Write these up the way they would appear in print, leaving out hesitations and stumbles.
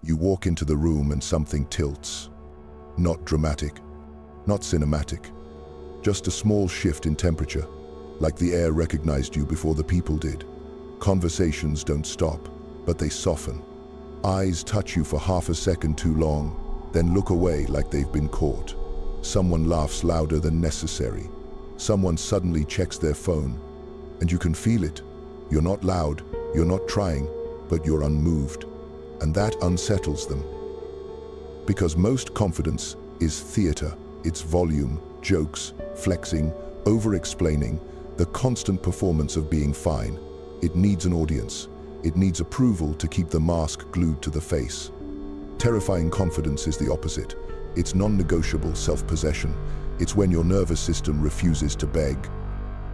You walk into the room and something tilts. Not dramatic, not cinematic, just a small shift in temperature, like the air recognized you before the people did. Conversations don't stop, but they soften. Eyes touch you for half a second too long, then look away like they've been caught. Someone laughs louder than necessary. Someone suddenly checks their phone, and you can feel it. You're not loud, you're not trying, but you're unmoved. And that unsettles them. Because most confidence is theater. It's volume, jokes, flexing, over-explaining, the constant performance of being fine. It needs an audience. It needs approval to keep the mask glued to the face. Terrifying confidence is the opposite. It's non-negotiable self-possession. It's when your nervous system refuses to beg.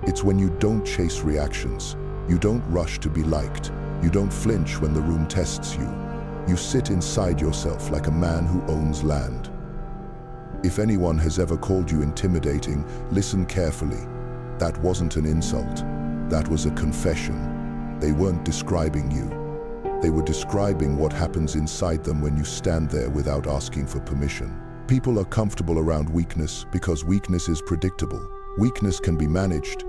It's when you don't chase reactions. You don't rush to be liked. You don't flinch when the room tests you. You sit inside yourself like a man who owns land. If anyone has ever called you intimidating, listen carefully. That wasn't an insult. That was a confession. They weren't describing you. They were describing what happens inside them when you stand there without asking for permission. People are comfortable around weakness because weakness is predictable. Weakness can be managed.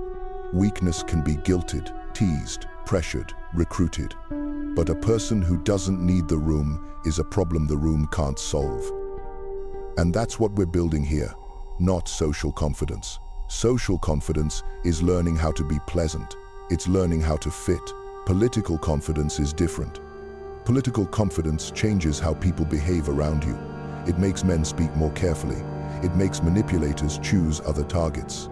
Weakness can be guilted, teased, pressured, recruited. But a person who doesn't need the room is a problem the room can't solve. And that's what we're building here, not social confidence. Social confidence is learning how to be pleasant. It's learning how to fit. Political confidence is different. Political confidence changes how people behave around you. It makes men speak more carefully. It makes manipulators choose other targets.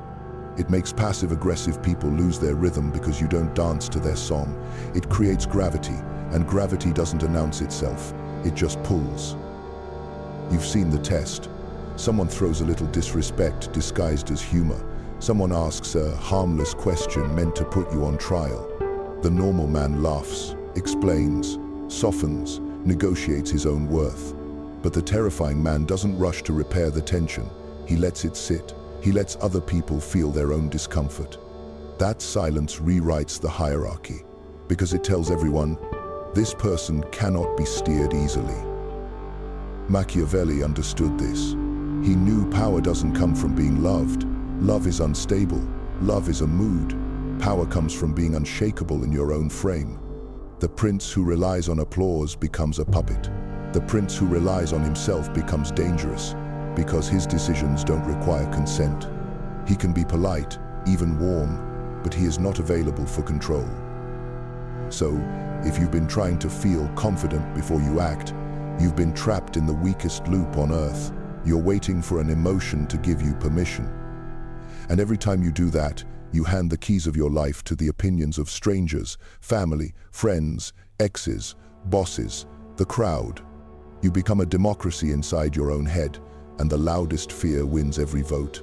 It makes passive-aggressive people lose their rhythm because you don't dance to their song. It creates gravity, and gravity doesn't announce itself. It just pulls. You've seen the test. Someone throws a little disrespect disguised as humor. Someone asks a harmless question meant to put you on trial. The normal man laughs, explains, softens, negotiates his own worth. But the terrifying man doesn't rush to repair the tension. He lets it sit. He lets other people feel their own discomfort. That silence rewrites the hierarchy, because it tells everyone, this person cannot be steered easily. Machiavelli understood this. He knew power doesn't come from being loved. Love is unstable. Love is a mood. Power comes from being unshakable in your own frame. The prince who relies on applause becomes a puppet. The prince who relies on himself becomes dangerous, because his decisions don't require consent. He can be polite, even warm, but he is not available for control. So, if you've been trying to feel confident before you act, you've been trapped in the weakest loop on earth. You're waiting for an emotion to give you permission. And every time you do that, you hand the keys of your life to the opinions of strangers, family, friends, exes, bosses, the crowd. You become a democracy inside your own head, and the loudest fear wins every vote.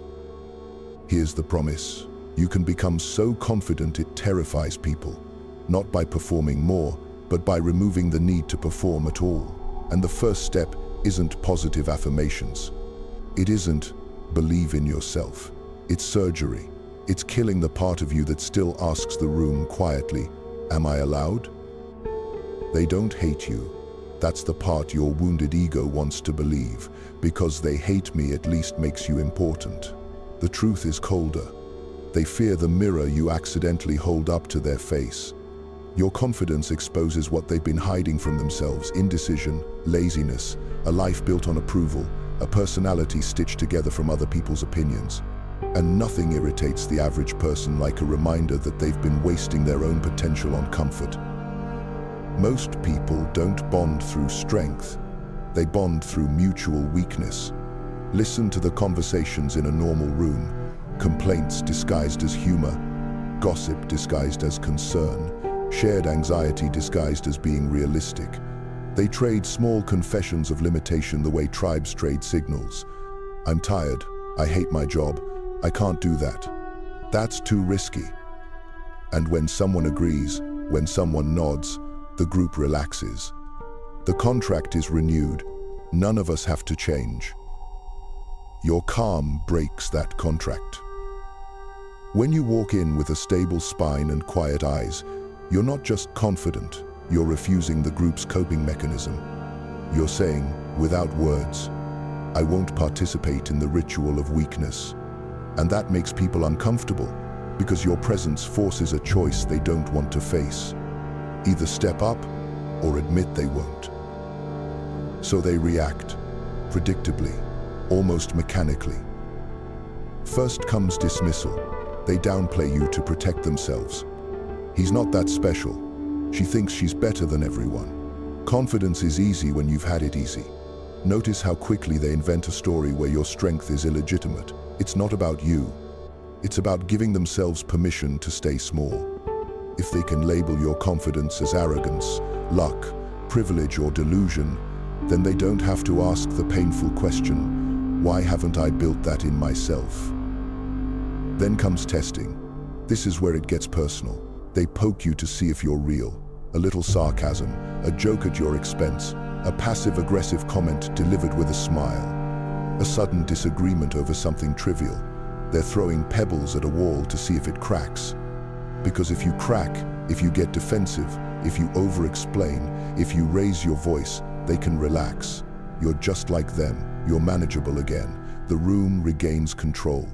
Here's the promise. You can become so confident it terrifies people, not by performing more, but by removing the need to perform at all. And the first step isn't positive affirmations. It isn't believe in yourself. It's surgery. It's killing the part of you that still asks the room quietly, am I allowed? They don't hate you. That's the part your wounded ego wants to believe, because they hate me at least makes you important. The truth is colder. They fear the mirror you accidentally hold up to their face. Your confidence exposes what they've been hiding from themselves: indecision, laziness, a life built on approval, a personality stitched together from other people's opinions. And nothing irritates the average person like a reminder that they've been wasting their own potential on comfort. Most people don't bond through strength. They bond through mutual weakness. Listen to the conversations in a normal room. Complaints disguised as humor, gossip disguised as concern, shared anxiety disguised as being realistic. They trade small confessions of limitation the way tribes trade signals. I'm tired. I hate my job. I can't do that. That's too risky. And when someone agrees, when someone nods, the group relaxes. The contract is renewed. None of us have to change. Your calm breaks that contract. When you walk in with a stable spine and quiet eyes, you're not just confident, you're refusing the group's coping mechanism. You're saying, without words, I won't participate in the ritual of weakness. And that makes people uncomfortable because your presence forces a choice they don't want to face. Either step up or admit they won't. So they react, predictably, almost mechanically. First comes dismissal. They downplay you to protect themselves. He's not that special. She thinks she's better than everyone. Confidence is easy when you've had it easy. Notice how quickly they invent a story where your strength is illegitimate. It's not about you. It's about giving themselves permission to stay small. If they can label your confidence as arrogance, luck, privilege, or delusion, then they don't have to ask the painful question, why haven't I built that in myself? Then comes testing. This is where it gets personal. They poke you to see if you're real. A little sarcasm, a joke at your expense, a passive-aggressive comment delivered with a smile, a sudden disagreement over something trivial. They're throwing pebbles at a wall to see if it cracks. Because if you crack, if you get defensive, if you over-explain, if you raise your voice, they can relax. You're just like them. You're manageable again. The room regains control.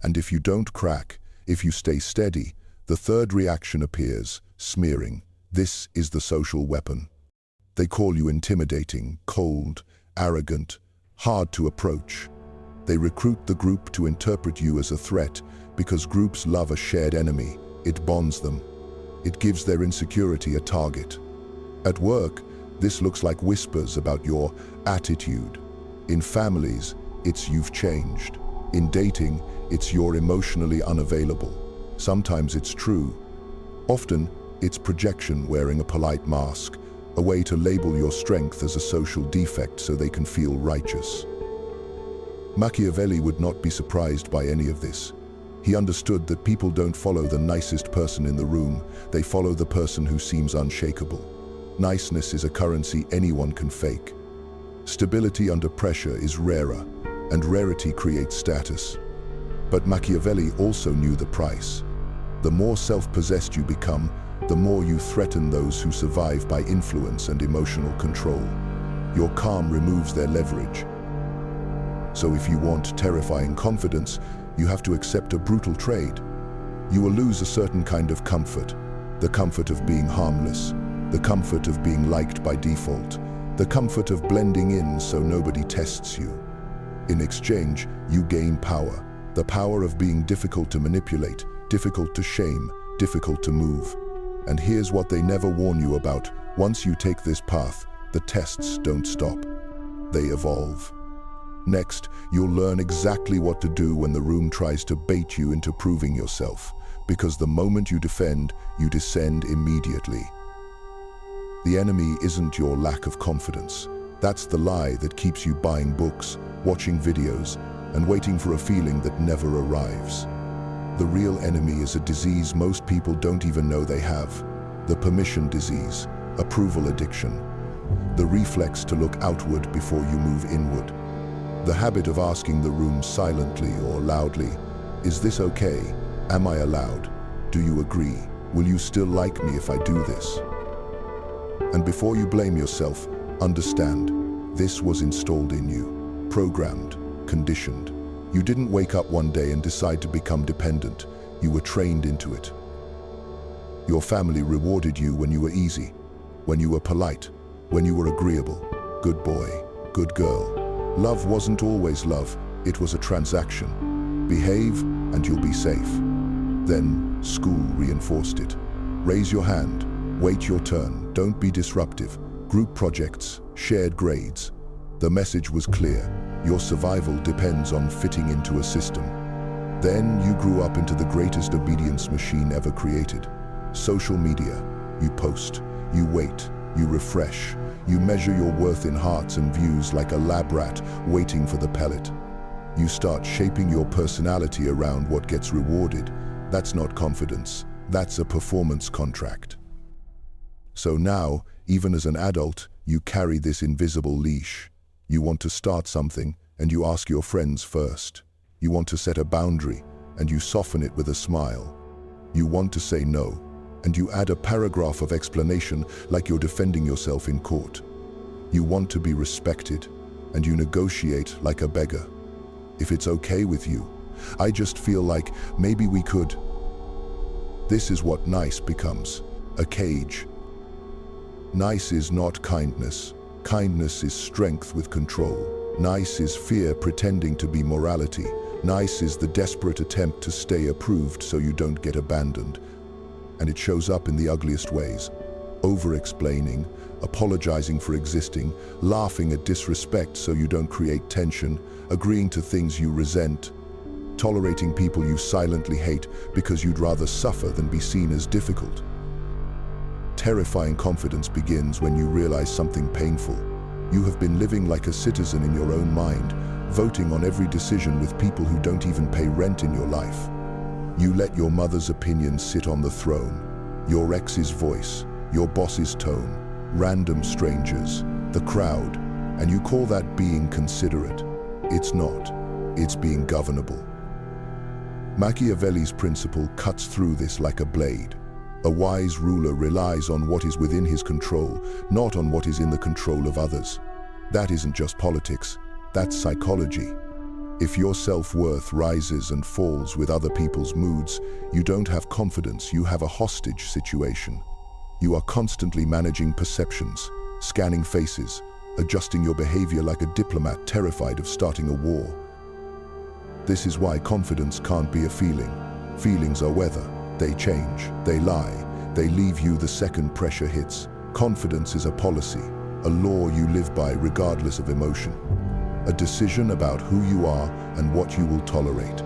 And if you don't crack, if you stay steady, the third reaction appears, smearing. This is the social weapon. They call you intimidating, cold, arrogant, hard to approach. They recruit the group to interpret you as a threat because groups love a shared enemy. It bonds them. It gives their insecurity a target. At work, this looks like whispers about your attitude. In families, it's you've changed. In dating, it's you're emotionally unavailable. Sometimes it's true. Often, it's projection wearing a polite mask, a way to label your strength as a social defect so they can feel righteous. Machiavelli would not be surprised by any of this. He understood that people don't follow the nicest person in the room, they follow the person who seems unshakable. Niceness is a currency anyone can fake. Stability under pressure is rarer, and rarity creates status. But Machiavelli also knew the price. The more self-possessed you become, the more you threaten those who survive by influence and emotional control. Your calm removes their leverage. So if you want terrifying confidence, you have to accept a brutal trade. You will lose a certain kind of comfort, the comfort of being harmless, the comfort of being liked by default, the comfort of blending in so nobody tests you. In exchange, you gain power, the power of being difficult to manipulate, difficult to shame, difficult to move. And here's what they never warn you about. Once you take this path, the tests don't stop. They evolve. Next, you'll learn exactly what to do when the room tries to bait you into proving yourself, because the moment you defend, you descend immediately. The enemy isn't your lack of confidence. That's the lie that keeps you buying books, watching videos, and waiting for a feeling that never arrives. The real enemy is a disease most people don't even know they have. The permission disease, approval addiction, the reflex to look outward before you move inward. The habit of asking the room silently or loudly, is this okay? Am I allowed? Do you agree? Will you still like me if I do this? And before you blame yourself, understand, this was installed in you, programmed, conditioned. You didn't wake up one day and decide to become dependent. You were trained into it. Your family rewarded you when you were easy, when you were polite, when you were agreeable. Good boy, good girl. Love wasn't always love, it was a transaction. Behave and you'll be safe. Then school reinforced it. Raise your hand, wait your turn, don't be disruptive. Group projects, shared grades. The message was clear. Your survival depends on fitting into a system. Then you grew up into the greatest obedience machine ever created. Social media. You post, you wait, you refresh. You measure your worth in hearts and views like a lab rat waiting for the pellet. You start shaping your personality around what gets rewarded. That's not confidence. That's a performance contract. So now, even as an adult, you carry this invisible leash. You want to start something, and you ask your friends first. You want to set a boundary, and you soften it with a smile. You want to say no, and you add a paragraph of explanation like you're defending yourself in court. You want to be respected, and you negotiate like a beggar. If it's okay with you, I just feel like maybe we could. This is what nice becomes, a cage. Nice is not kindness. Kindness is strength with control. Nice is fear pretending to be morality. Nice is the desperate attempt to stay approved so you don't get abandoned. And it shows up in the ugliest ways. Over-explaining, apologizing for existing, laughing at disrespect so you don't create tension, agreeing to things you resent, tolerating people you silently hate because you'd rather suffer than be seen as difficult. Terrifying confidence begins when you realize something painful. You have been living like a citizen in your own mind, voting on every decision with people who don't even pay rent in your life. You let your mother's opinion sit on the throne, your ex's voice, your boss's tone, random strangers, the crowd, and you call that being considerate. It's not. It's being governable. Machiavelli's principle cuts through this like a blade. A wise ruler relies on what is within his control, not on what is in the control of others. That isn't just politics, that's psychology. If your self-worth rises and falls with other people's moods, you don't have confidence, you have a hostage situation. You are constantly managing perceptions, scanning faces, adjusting your behavior like a diplomat terrified of starting a war. This is why confidence can't be a feeling. Feelings are weather. They change, they lie, they leave you the second pressure hits. Confidence is a policy, a law you live by regardless of emotion. A decision about who you are and what you will tolerate.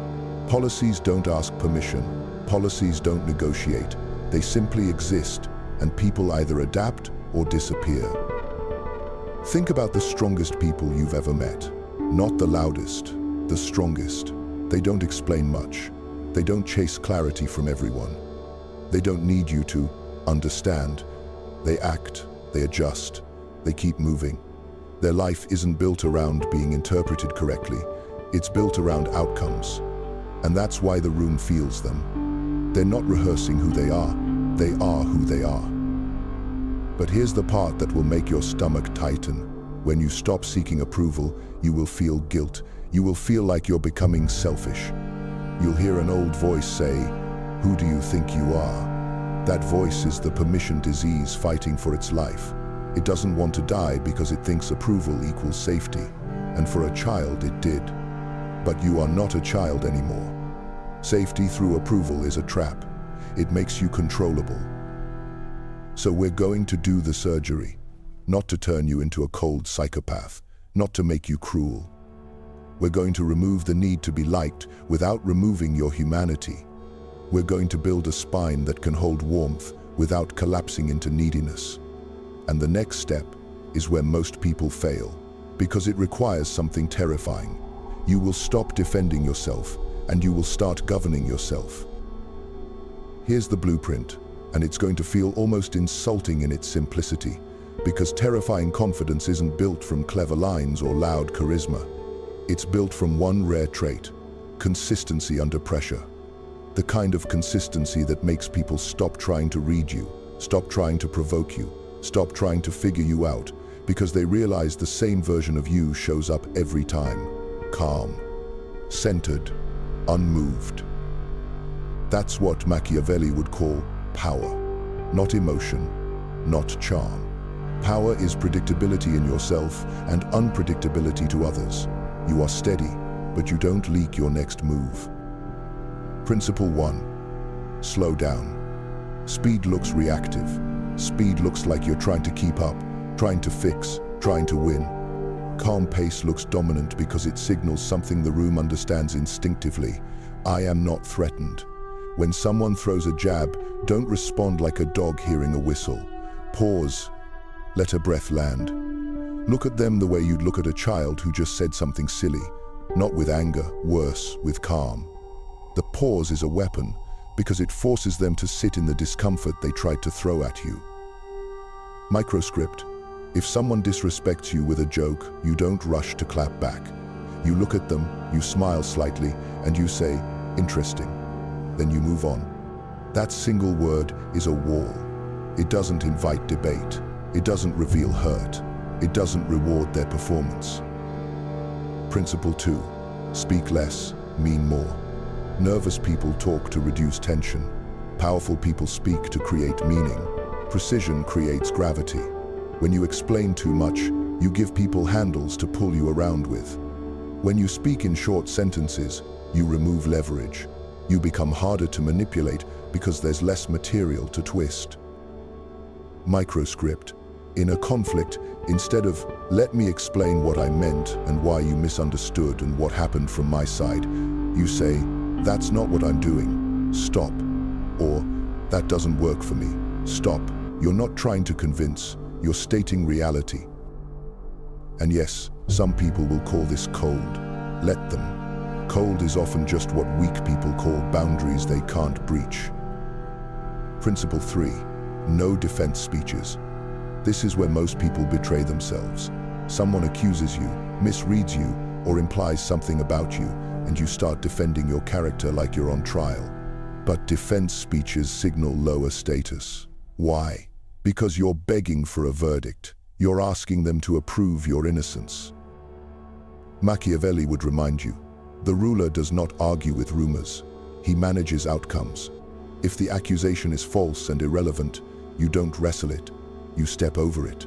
Policies don't ask permission. Policies don't negotiate. They simply exist, and people either adapt or disappear. Think about the strongest people you've ever met. Not the loudest, the strongest. They don't explain much. They don't chase clarity from everyone. They don't need you to understand. They act, they adjust, they keep moving. Their life isn't built around being interpreted correctly. It's built around outcomes. And that's why the room feels them. They're not rehearsing who they are who they are. But here's the part that will make your stomach tighten. When you stop seeking approval, you will feel guilt. You will feel like you're becoming selfish. You'll hear an old voice say, "Who do you think you are?" That voice is the permission disease fighting for its life. It doesn't want to die because it thinks approval equals safety. And for a child, it did. But you are not a child anymore. Safety through approval is a trap. It makes you controllable. So we're going to do the surgery, not to turn you into a cold psychopath, not to make you cruel. We're going to remove the need to be liked without removing your humanity. We're going to build a spine that can hold warmth without collapsing into neediness. And the next step is where most people fail, because it requires something terrifying. You will stop defending yourself, and you will start governing yourself. Here's the blueprint, and it's going to feel almost insulting in its simplicity, because terrifying confidence isn't built from clever lines or loud charisma. It's built from one rare trait: consistency under pressure. The kind of consistency that makes people stop trying to read you, stop trying to provoke you, stop trying to figure you out, because they realize the same version of you shows up every time. Calm, centered, unmoved. That's what Machiavelli would call power. Not emotion, not charm. Power is predictability in yourself and unpredictability to others. You are steady, but you don't leak your next move. Principle 1. Slow down. Speed looks reactive. Speed looks like you're trying to keep up, trying to fix, trying to win. Calm pace looks dominant because it signals something the room understands instinctively. I am not threatened. When someone throws a jab, don't respond like a dog hearing a whistle. Pause. Let a breath land. Look at them the way you'd look at a child who just said something silly. Not with anger, worse, with calm. The pause is a weapon because it forces them to sit in the discomfort they tried to throw at you. Microscript. If someone disrespects you with a joke, you don't rush to clap back. You look at them, you smile slightly, and you say, "Interesting." Then you move on. That single word is a wall. It doesn't invite debate. It doesn't reveal hurt. It doesn't reward their performance. Principle 2. Speak less, mean more. Nervous people talk to reduce tension. Powerful people speak to create meaning. Precision creates gravity. When you explain too much, you give people handles to pull you around with. When you speak in short sentences, you remove leverage. You become harder to manipulate because there's less material to twist. Microscript. In a conflict, instead of, "Let me explain what I meant and why you misunderstood and what happened from my side," you say, "That's not what I'm doing. Stop." Or, "That doesn't work for me. Stop." You're not trying to convince, you're stating reality. And yes, some people will call this cold. Let them. Cold is often just what weak people call boundaries they can't breach. Principle 3. No defense speeches. This is where most people betray themselves. Someone accuses you, misreads you, or implies something about you, and you start defending your character like you're on trial. But defense speeches signal lower status. Why? Because you're begging for a verdict. You're asking them to approve your innocence. Machiavelli would remind you, the ruler does not argue with rumors. He manages outcomes. If the accusation is false and irrelevant, you don't wrestle it. You step over it.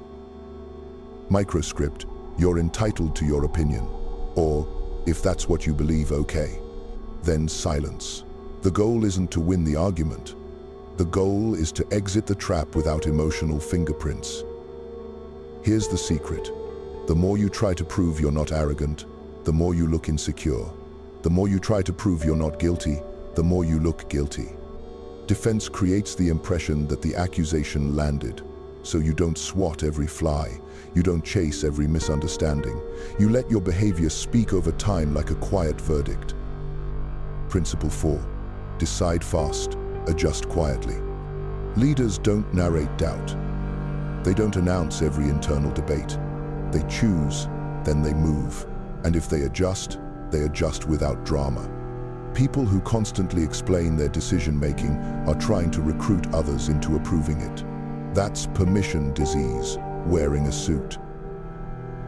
Microscript. You're entitled to your opinion. Or, if that's what you believe, okay. Then silence. The goal isn't to win the argument. The goal is to exit the trap without emotional fingerprints. Here's the secret. The more you try to prove you're not arrogant, the more you look insecure. The more you try to prove you're not guilty, the more you look guilty. Defense creates the impression that the accusation landed. So you don't swat every fly. You don't chase every misunderstanding. You let your behavior speak over time like a quiet verdict. Principle 4. Decide fast, adjust quietly. Leaders don't narrate doubt. They don't announce every internal debate. They choose, then they move. And if they adjust without drama. People who constantly explain their decision-making are trying to recruit others into approving it. That's permission disease, wearing a suit.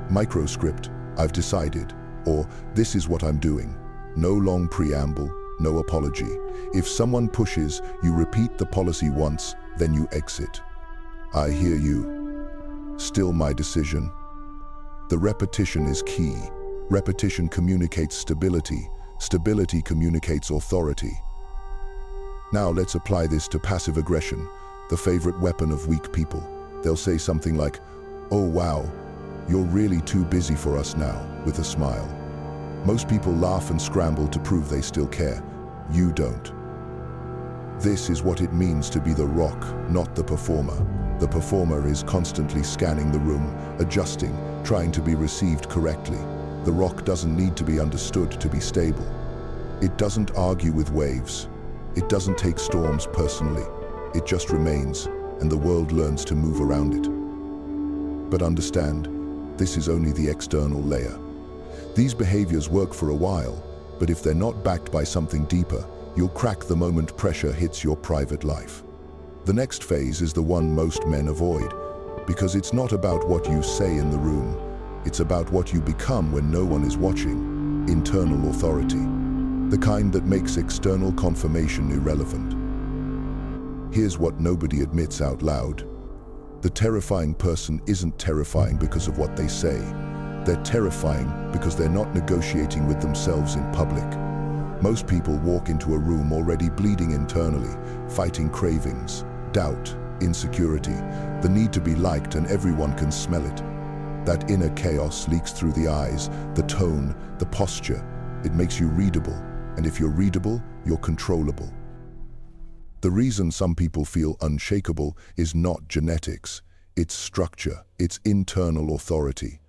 Microscript. I've decided, or this is what I'm doing. No long preamble, no apology. If someone pushes, you repeat the policy once, then you exit. I hear you. Still my decision. The repetition is key. Repetition communicates stability. Stability communicates authority. Now let's apply this to passive aggression, the favorite weapon of weak people. They'll say something like, "Oh wow, you're really too busy for us now," with a smile. Most people laugh and scramble to prove they still care. You don't. This is what it means to be the rock, not the performer. The performer is constantly scanning the room, adjusting, trying to be received correctly. The rock doesn't need to be understood to be stable. It doesn't argue with waves. It doesn't take storms personally. It just remains, and the world learns to move around it. But understand, this is only the external layer. These behaviors work for a while, but if they're not backed by something deeper, you'll crack the moment pressure hits your private life. The next phase is the one most men avoid, because it's not about what you say in the room. It's about what you become when no one is watching. Internal authority. The kind that makes external confirmation irrelevant. Here's what nobody admits out loud. The terrifying person isn't terrifying because of what they say. They're terrifying because they're not negotiating with themselves in public. Most people walk into a room already bleeding internally, fighting cravings, doubt, insecurity, the need to be liked, and everyone can smell it. That inner chaos leaks through the eyes, the tone, the posture. It makes you readable, and if you're readable, you're controllable. The reason some people feel unshakable is not genetics, it's structure, it's internal authority.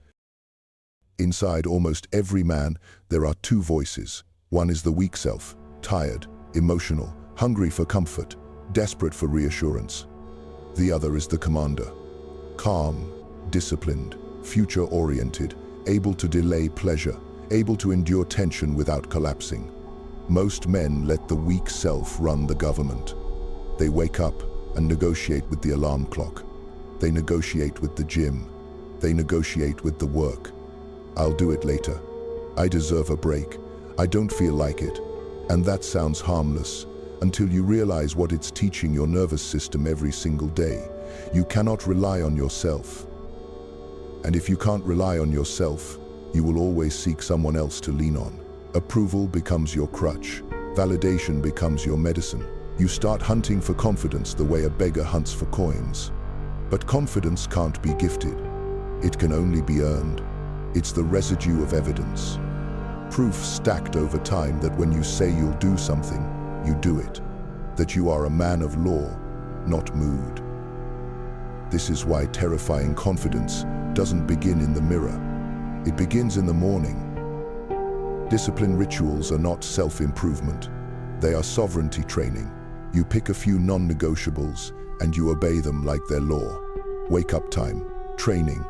Inside almost every man, there are two voices. One is the weak self, tired, emotional, hungry for comfort, desperate for reassurance. The other is the commander, calm, disciplined, future-oriented, able to delay pleasure, able to endure tension without collapsing. Most men let the weak self run the government. They wake up and negotiate with the alarm clock. They negotiate with the gym. They negotiate with the work. I'll do it later. I deserve a break. I don't feel like it. And that sounds harmless until you realize what it's teaching your nervous system every single day. You cannot rely on yourself. And if you can't rely on yourself, you will always seek someone else to lean on. Approval becomes your crutch. Validation becomes your medicine. You start hunting for confidence the way a beggar hunts for coins. But confidence can't be gifted. It can only be earned. It's the residue of evidence. Proof stacked over time that when you say you'll do something, you do it. That you are a man of law, not mood. This is why terrifying confidence doesn't begin in the mirror. It begins in the morning. Discipline rituals are not self-improvement. They are sovereignty training. You pick a few non-negotiables and you obey them like they're law. Wake-up time, training,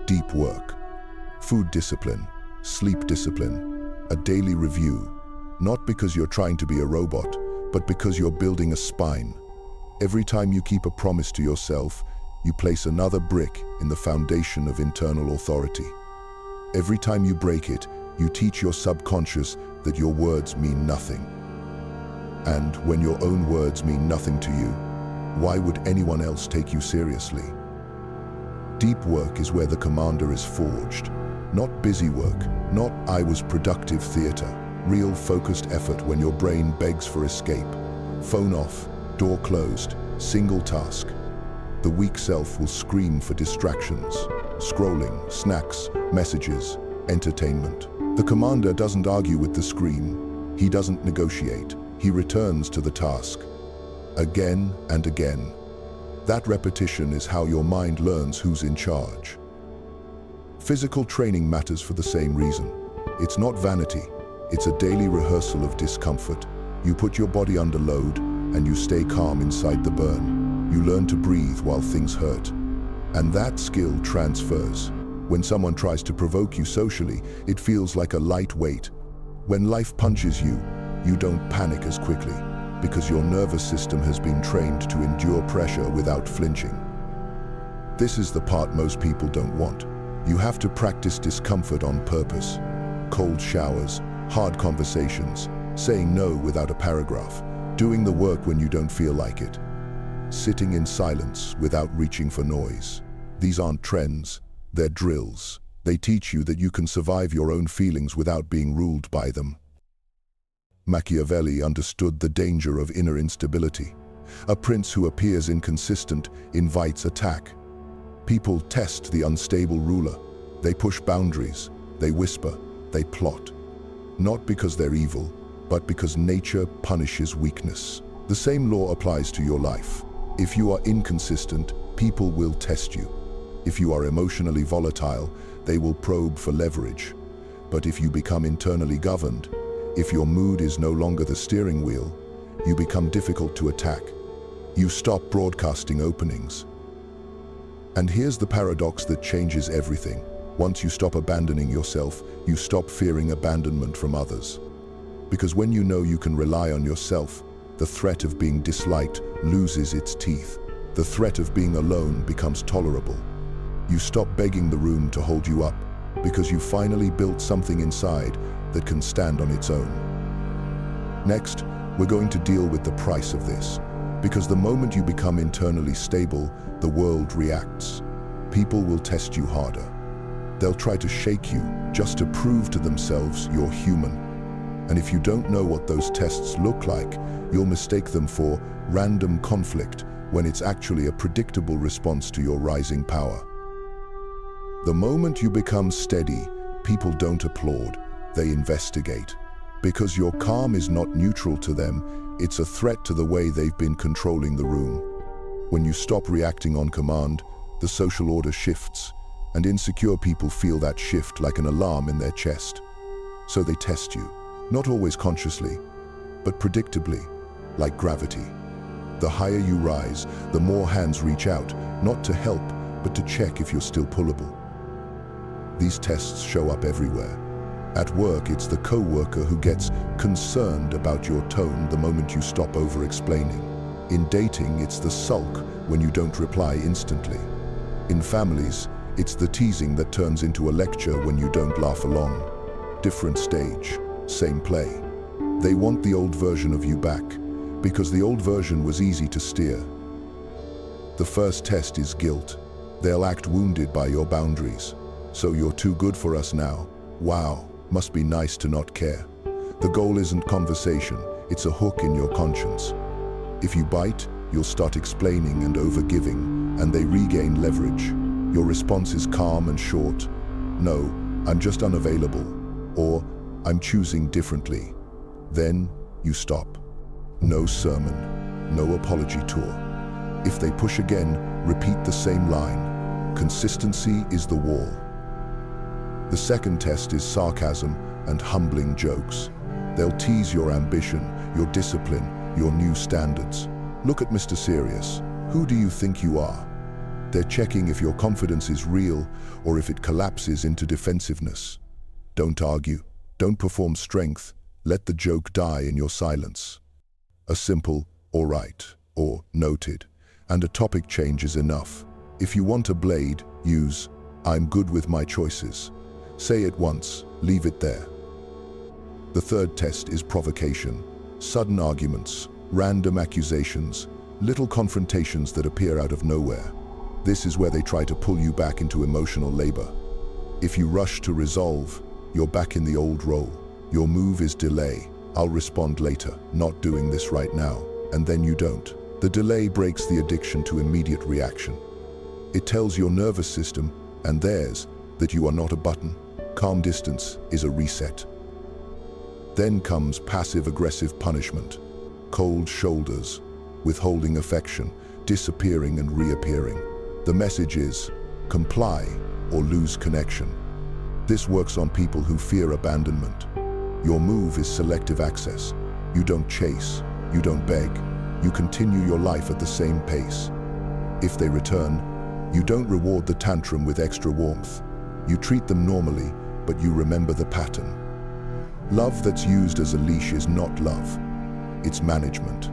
deep work, food discipline, sleep discipline, a daily review, not because you're trying to be a robot, but because you're building a spine. Every time you keep a promise to yourself, you place another brick in the foundation of internal authority. Every time you break it, you teach your subconscious that your words mean nothing. And when your own words mean nothing to you, why would anyone else take you seriously? Deep work is where the commander is forged. Not busy work, not I was productive theater. Real focused effort when your brain begs for escape. Phone off, door closed, single task. The weak self will scream for distractions. Scrolling, snacks, messages, entertainment. The commander doesn't argue with the scream. He doesn't negotiate. He returns to the task. Again and again. That repetition is how your mind learns who's in charge. Physical training matters for the same reason. It's not vanity. It's a daily rehearsal of discomfort. You put your body under load and you stay calm inside the burn. You learn to breathe while things hurt. And that skill transfers. When someone tries to provoke you socially, it feels like a light weight. When life punches you, you don't panic as quickly because your nervous system has been trained to endure pressure without flinching. This is the part most people don't want. You have to practice discomfort on purpose. Cold showers, hard conversations, saying no without a paragraph, doing the work when you don't feel like it, sitting in silence without reaching for noise. These aren't trends, they're drills. They teach you that you can survive your own feelings without being ruled by them. Machiavelli understood the danger of inner instability. A prince who appears inconsistent invites attack. People test the unstable ruler. They push boundaries, they whisper, they plot. Not because they're evil, but because nature punishes weakness. The same law applies to your life. If you are inconsistent, people will test you. If you are emotionally volatile, they will probe for leverage. But if you become internally governed, if your mood is no longer the steering wheel, you become difficult to attack. You stop broadcasting openings. And here's the paradox that changes everything. Once you stop abandoning yourself, you stop fearing abandonment from others. Because when you know you can rely on yourself, the threat of being disliked loses its teeth. The threat of being alone becomes tolerable. You stop begging the room to hold you up because you finally built something inside that can stand on its own. Next, we're going to deal with the price of this. Because the moment you become internally stable, the world reacts. People will test you harder. They'll try to shake you just to prove to themselves you're human. And if you don't know what those tests look like, you'll mistake them for random conflict when it's actually a predictable response to your rising power. The moment you become steady, people don't applaud, they investigate. Because your calm is not neutral to them, it's a threat to the way they've been controlling the room. When you stop reacting on command, the social order shifts, and insecure people feel that shift like an alarm in their chest. So they test you, not always consciously, but predictably, like gravity. The higher you rise, the more hands reach out, not to help, but to check if you're still pullable. These tests show up everywhere. At work, it's the co-worker who gets concerned about your tone the moment you stop over-explaining. In dating, it's the sulk when you don't reply instantly. In families, It's the teasing that turns into a lecture when you don't laugh along. Different stage, same play. They want the old version of you back, because the old version was easy to steer. The first test is guilt. They'll act wounded by your boundaries. So you're too good for us now. Wow, must be nice to not care. The goal isn't conversation, it's a hook in your conscience. If you bite, you'll start explaining and overgiving, and they regain leverage. Your response is calm and short. No, I'm just unavailable. Or, I'm choosing differently. Then, you stop. No sermon, no apology tour. If they push again, repeat the same line. Consistency is the wall. The second test is sarcasm and humbling jokes. They'll tease your ambition, your discipline, your new standards. Look at Mr. Serious. Who do you think you are? They're checking if your confidence is real or if it collapses into defensiveness. Don't argue. Don't perform strength. Let the joke die in your silence. A simple, all right, or noted, and a topic change is enough. If you want a blade, use, I'm good with my choices. Say it once, leave it there. The third test is provocation. Sudden arguments, random accusations, little confrontations that appear out of nowhere. This is where they try to pull you back into emotional labor. If you rush to resolve, you're back in the old role. Your move is delay. I'll respond later, not doing this right now, and then you don't. The delay breaks the addiction to immediate reaction. It tells your nervous system, and theirs, that you are not a button. Calm distance is a reset. Then comes passive-aggressive punishment. Cold shoulders, withholding affection, disappearing and reappearing. The message is, comply or lose connection. This works on people who fear abandonment. Your move is selective access. You don't chase, you don't beg, you continue your life at the same pace. If they return, you don't reward the tantrum with extra warmth. You treat them normally, but you remember the pattern. Love that's used as a leash is not love, it's management.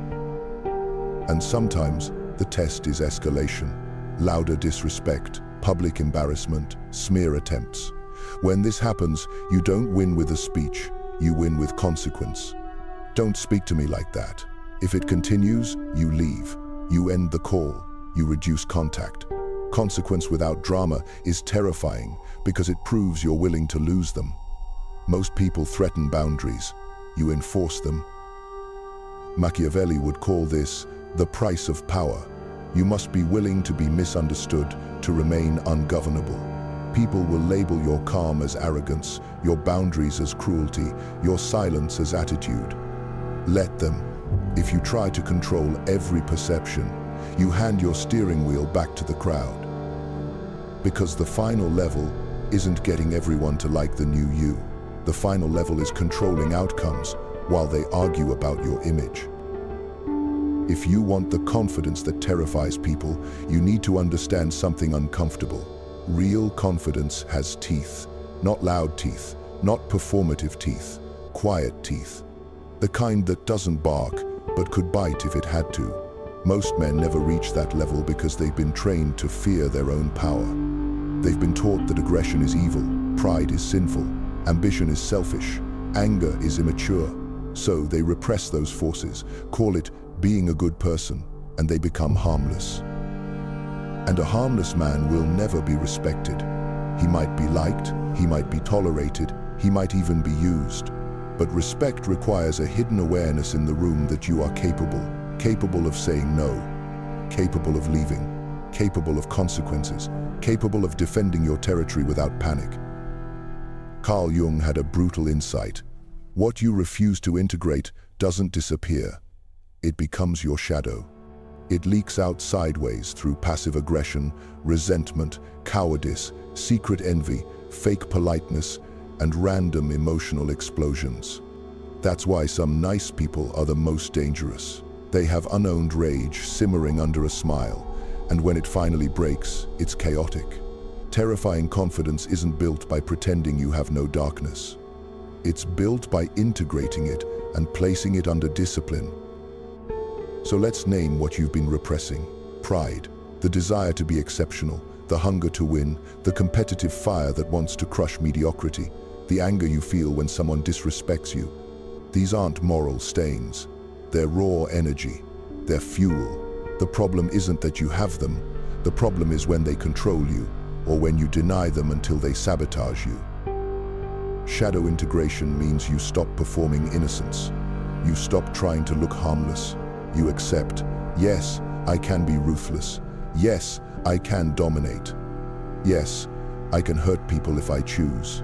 And sometimes the test is escalation, louder disrespect, public embarrassment, smear attempts. When this happens, you don't win with a speech, you win with consequence. Don't speak to me like that. If it continues, you leave. You end the call. You reduce contact. Consequence without drama is terrifying because it proves you're willing to lose them. Most people threaten boundaries. You enforce them. Machiavelli would call this the price of power. You must be willing to be misunderstood to remain ungovernable. People will label your calm as arrogance, your boundaries as cruelty, your silence as attitude. Let them. If you try to control every perception, you hand your steering wheel back to the crowd. Because the final level isn't getting everyone to like the new you. The final level is controlling outcomes while they argue about your image. If you want the confidence that terrifies people, you need to understand something uncomfortable. Real confidence has teeth, not loud teeth, not performative teeth, quiet teeth. The kind that doesn't bark, but could bite if it had to. Most men never reach that level because they've been trained to fear their own power. They've been taught that aggression is evil, pride is sinful, ambition is selfish, anger is immature. So they repress those forces, call it being a good person, and they become harmless. And a harmless man will never be respected. He might be liked, he might be tolerated, he might even be used. But respect requires a hidden awareness in the room that you are capable of saying no, capable of leaving, capable of consequences, capable of defending your territory without panic. Carl Jung had a brutal insight. What you refuse to integrate doesn't disappear. It becomes your shadow. It leaks out sideways through passive aggression, resentment, cowardice, secret envy, fake politeness, and random emotional explosions. That's why some nice people are the most dangerous. They have unowned rage simmering under a smile, and when it finally breaks, it's chaotic. Terrifying confidence isn't built by pretending you have no darkness. It's built by integrating it and placing it under discipline. So let's name what you've been repressing. Pride, the desire to be exceptional, The hunger to win, the competitive fire that wants to crush mediocrity, the anger you feel when someone disrespects you. These aren't moral stains. They're raw energy. They're fuel. The problem isn't that you have them. The problem is when they control you, or when you deny them until they sabotage you. Shadow integration means you stop performing innocence. You stop trying to look harmless. You accept, yes, I can be ruthless. Yes, I can dominate. Yes, I can hurt people if I choose.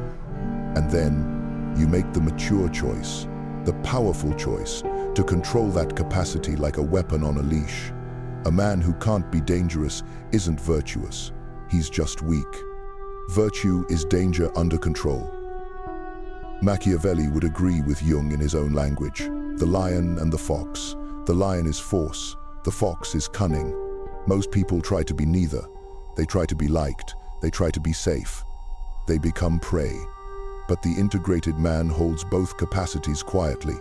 And then you make the mature choice, the powerful choice, to control that capacity like a weapon on a leash. A man who can't be dangerous isn't virtuous. He's just weak. Virtue is danger under control. Machiavelli would agree with Jung in his own language. The lion and the fox. The lion is force. The fox is cunning. Most people try to be neither. They try to be liked. They try to be safe. They become prey. But the integrated man holds both capacities quietly.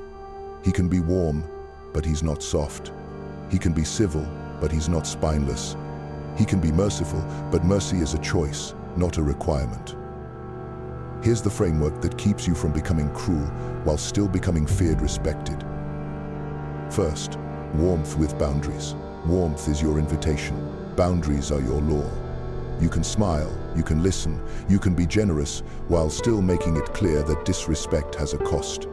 He can be warm, but he's not soft. He can be civil, but he's not spineless. He can be merciful, but mercy is a choice, not a requirement. Here's the framework that keeps you from becoming cruel while still becoming feared, respected. First, warmth with boundaries. Warmth is your invitation. Boundaries are your law. You can smile, you can listen, you can be generous while still making it clear that disrespect has a cost.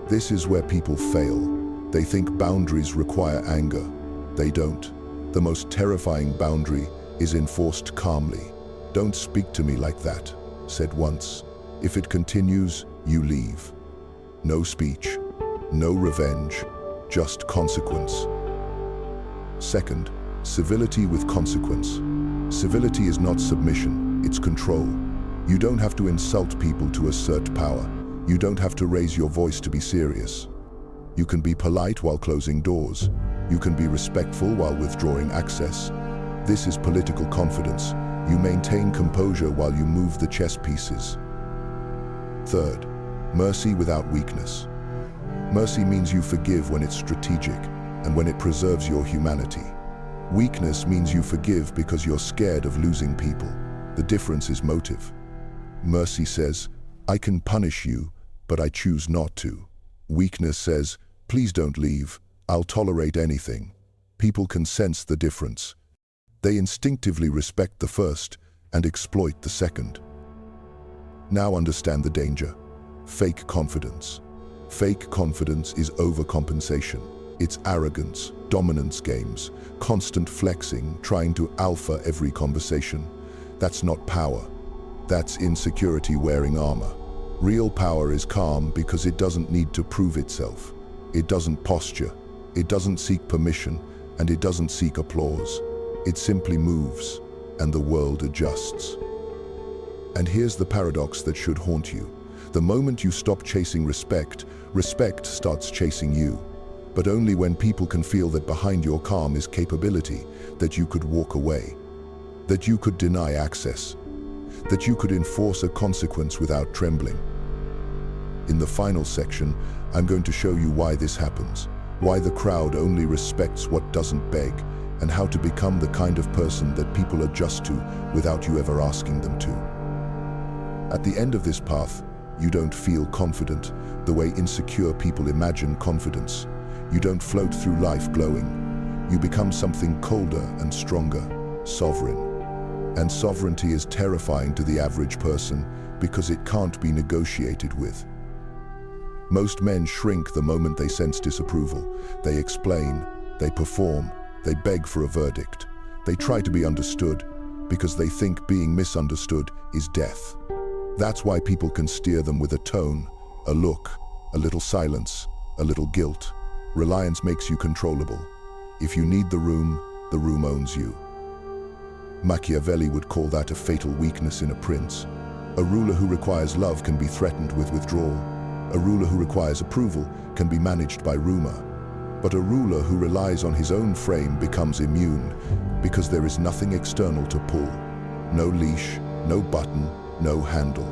This is where people fail. They think boundaries require anger. They don't. The most terrifying boundary is enforced calmly. "Don't speak to me like that," said once. If it continues, you leave. No speech, no revenge, just consequence. Second, civility with consequence. Civility is not submission, it's control. You don't have to insult people to assert power. You don't have to raise your voice to be serious. You can be polite while closing doors. You can be respectful while withdrawing access. This is political confidence. You maintain composure while you move the chess pieces. Third, mercy without weakness. Mercy means you forgive when it's strategic and when it preserves your humanity. Weakness means you forgive because you're scared of losing people. The difference is motive. Mercy says, "I can punish you, but I choose not to." Weakness says, "Please don't leave. I'll tolerate anything." People can sense the difference. They instinctively respect the first and exploit the second. Now understand the danger. Fake confidence. Fake confidence is overcompensation. It's arrogance, dominance games, constant flexing, trying to alpha every conversation. That's not power. That's insecurity wearing armor. Real power is calm because it doesn't need to prove itself. It doesn't posture. It doesn't seek permission, and it doesn't seek applause. It simply moves, and the world adjusts. And here's the paradox that should haunt you. The moment you stop chasing respect, respect starts chasing you. But only when people can feel that behind your calm is capability, that you could walk away, that you could deny access, that you could enforce a consequence without trembling. In the final section, I'm going to show you why this happens, why the crowd only respects what doesn't beg, and how to become the kind of person that people adjust to without you ever asking them to. At the end of this path, you don't feel confident the way insecure people imagine confidence. You don't float through life glowing. You become something colder and stronger, sovereign. And sovereignty is terrifying to the average person because it can't be negotiated with. Most men shrink the moment they sense disapproval. They explain, they perform, they beg for a verdict. They try to be understood because they think being misunderstood is death. That's why people can steer them with a tone, a look, a little silence, a little guilt. Reliance makes you controllable. If you need the room owns you. Machiavelli would call that a fatal weakness in a prince. A ruler who requires love can be threatened with withdrawal. A ruler who requires approval can be managed by rumor. But a ruler who relies on his own frame becomes immune because there is nothing external to pull. No leash, no button, no handle.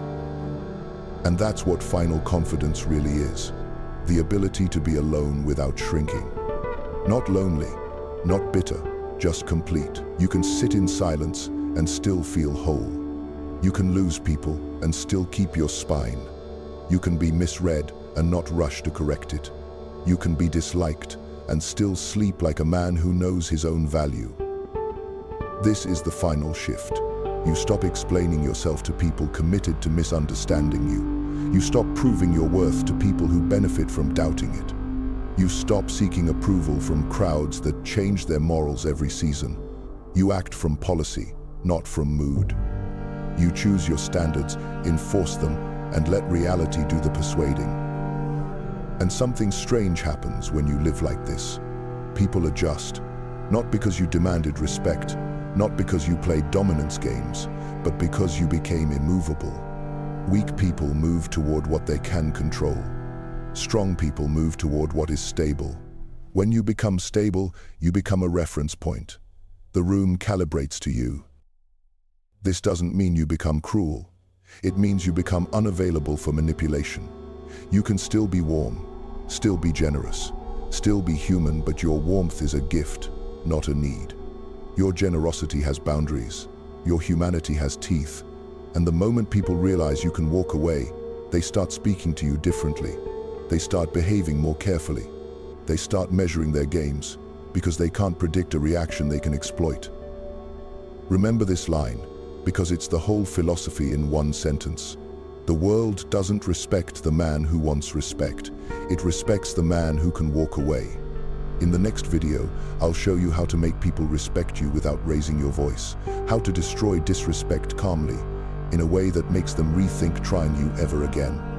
And that's what final confidence really is. The ability to be alone without shrinking. Not lonely, not bitter, just complete. You can sit in silence and still feel whole. You can lose people and still keep your spine. You can be misread and not rush to correct it. You can be disliked and still sleep like a man who knows his own value. This is the final shift. You stop explaining yourself to people committed to misunderstanding you. You stop proving your worth to people who benefit from doubting it. You stop seeking approval from crowds that change their morals every season. You act from policy, not from mood. You choose your standards, enforce them, and let reality do the persuading. And something strange happens when you live like this. People adjust, not because you demanded respect, not because you played dominance games, but because you became immovable. Weak people move toward what they can control. Strong people move toward what is stable. When you become stable, you become a reference point. The room calibrates to you. This doesn't mean you become cruel. It means you become unavailable for manipulation. You can still be warm, still be generous, still be human, but your warmth is a gift, not a need. Your generosity has boundaries, your humanity has teeth, and the moment people realize you can walk away, they start speaking to you differently. They start behaving more carefully. They start measuring their games, because they can't predict a reaction they can exploit. Remember this line, because it's the whole philosophy in one sentence. The world doesn't respect the man who wants respect. It respects the man who can walk away. In the next video, I'll show you how to make people respect you without raising your voice, how to destroy disrespect calmly, in a way that makes them rethink trying you ever again.